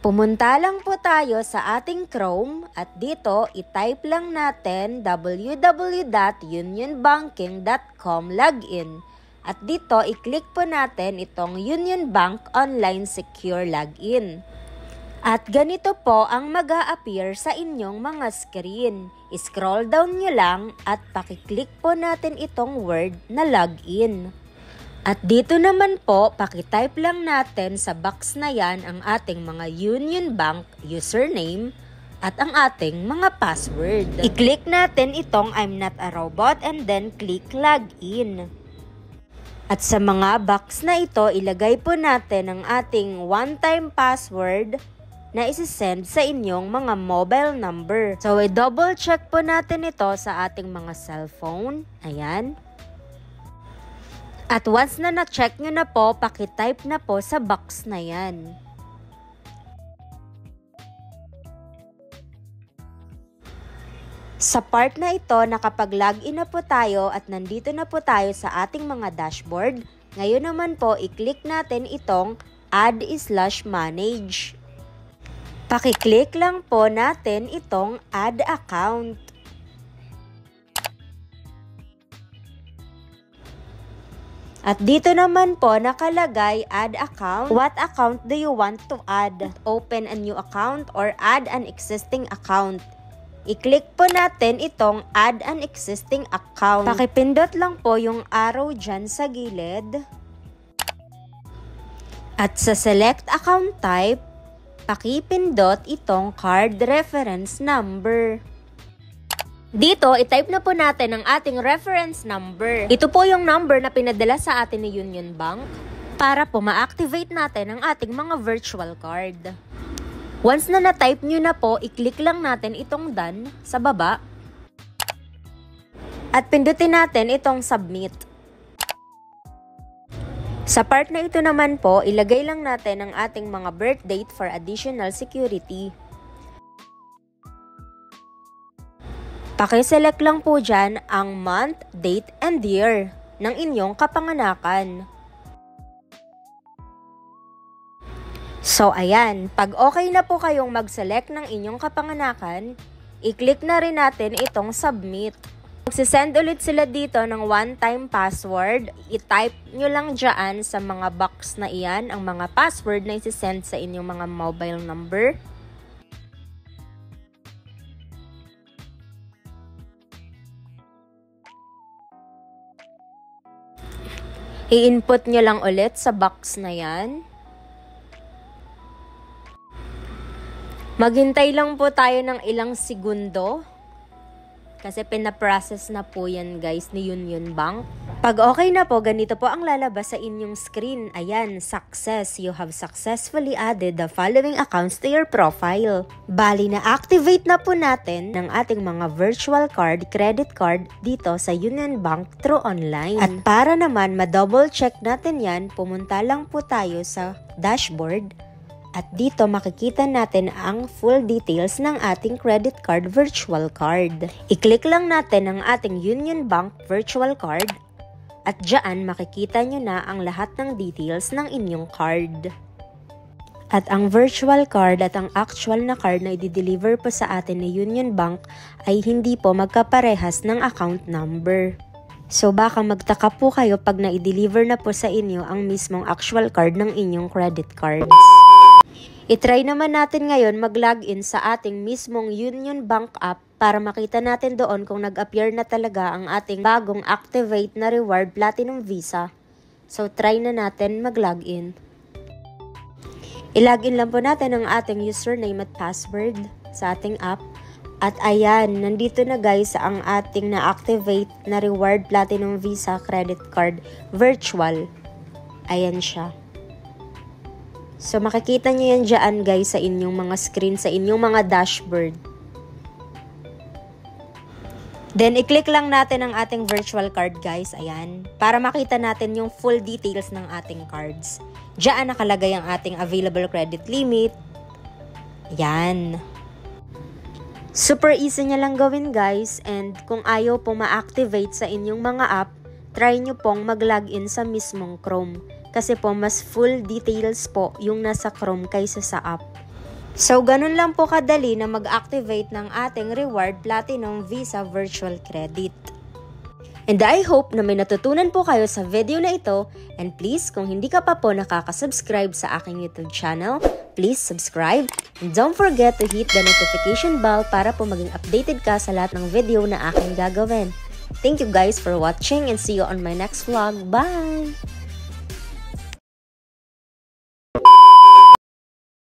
Pumunta lang po tayo sa ating Chrome at dito i-type lang natin www.unionbanking.com login. At dito i-click po natin itong Union Bank Online Secure Login. At ganito po ang mag-a-appear sa inyong mga screen. I-scroll down nyo lang at pakiclick po natin itong word na login. At dito naman po, pakitype lang natin sa box na yan ang ating mga Union Bank username at ang ating mga password. I-click natin itong I'm not a robot and then click login. At sa mga box na ito, ilagay po natin ang ating one-time password na isi-send sa inyong mga mobile number. So, i-double check po natin ito sa ating mga cellphone. Ayan. At once na na-check nyo na po, pakitype na po sa box na yan. Sa part na ito, nakapag-login na po tayo at nandito na po tayo sa ating mga dashboard. Ngayon naman po, i-click natin itong Add/Manage. Pakiclick lang po natin itong Add Account. At dito naman po nakalagay add account. What account do you want to add? Open a new account or add an existing account. I-click po natin itong add an existing account. Pakipindot lang po yung arrow dyan sa gilid. At sa select account type, pakipindot itong card reference number. Dito, i-type na po natin ang ating reference number. Ito po yung number na pinadala sa atin ni Union Bank para po ma-activate natin ang ating mga virtual card. Once na na-type nyo na po, i-click lang natin itong done sa baba at pindutin natin itong submit. Sa part na ito naman po, ilagay lang natin ang ating mga birth date for additional security. Paki-select lang po dyan ang month, date, and year ng inyong kapanganakan. So ayan, pag okay na po kayong mag-select ng inyong kapanganakan, i-click na rin natin itong submit. Magsisend ulit sila dito ng one-time password. I-type nyo lang dyan sa mga box na iyan ang mga password na isi-send sa inyong mga mobile number. I-input nyo lang ulit sa box na yan. Maghintay lang po tayo ng ilang segundo. Kasi pinaprocess na po yan guys ni Union Bank. Pag okay na po, ganito po ang lalabas sa inyong screen. Ayan, success. You have successfully added the following accounts to your profile. Bali na activate na po natin ng ating mga virtual card, credit card dito sa Union Bank through online. At para naman ma-double check natin yan, pumunta lang po tayo sa dashboard. At dito makikita natin ang full details ng ating credit card virtual card. I-click lang natin ang ating Union Bank virtual card at dyan makikita nyo na ang lahat ng details ng inyong card. At ang virtual card at ang actual na card na i-deliver po sa atin ni Union Bank ay hindi po magkaparehas ng account number. So baka magtaka po kayo pag na-i-deliver na po sa inyo ang mismong actual card ng inyong credit cards. I-try naman natin ngayon mag-login sa ating mismong Union Bank app para makita natin doon kung nag-appear na talaga ang ating bagong activate na reward Platinum Visa. So try na natin mag-login. I-login lang po natin ang ating username at password sa ating app. At ayan, nandito na guys ang ating na-activate na reward Platinum Visa credit card virtual. Ayan siya. So makikita nyo yan dyan guys sa inyong mga screen, sa inyong mga dashboard. Then i-click lang natin ang ating virtual card guys, ayan. Para makita natin yung full details ng ating cards. Dyan nakalagay ang ating available credit limit. Ayan. Super easy niya lang gawin guys, and kung ayaw pong ma-activate sa inyong mga app, try nyo pong mag-login sa mismong Chrome. Kasi po mas full details po yung nasa Chrome kaysa sa app. So, ganun lang po kadali na mag-activate ng ating Reward Platinum Visa Virtual Credit. And I hope na may natutunan po kayo sa video na ito. And please, kung hindi ka pa po nakaka-subscribe sa aking YouTube channel, please subscribe. And don't forget to hit the notification bell para po maging updated ka sa lahat ng video na aking gagawin. Thank you guys for watching and see you on my next vlog. Bye!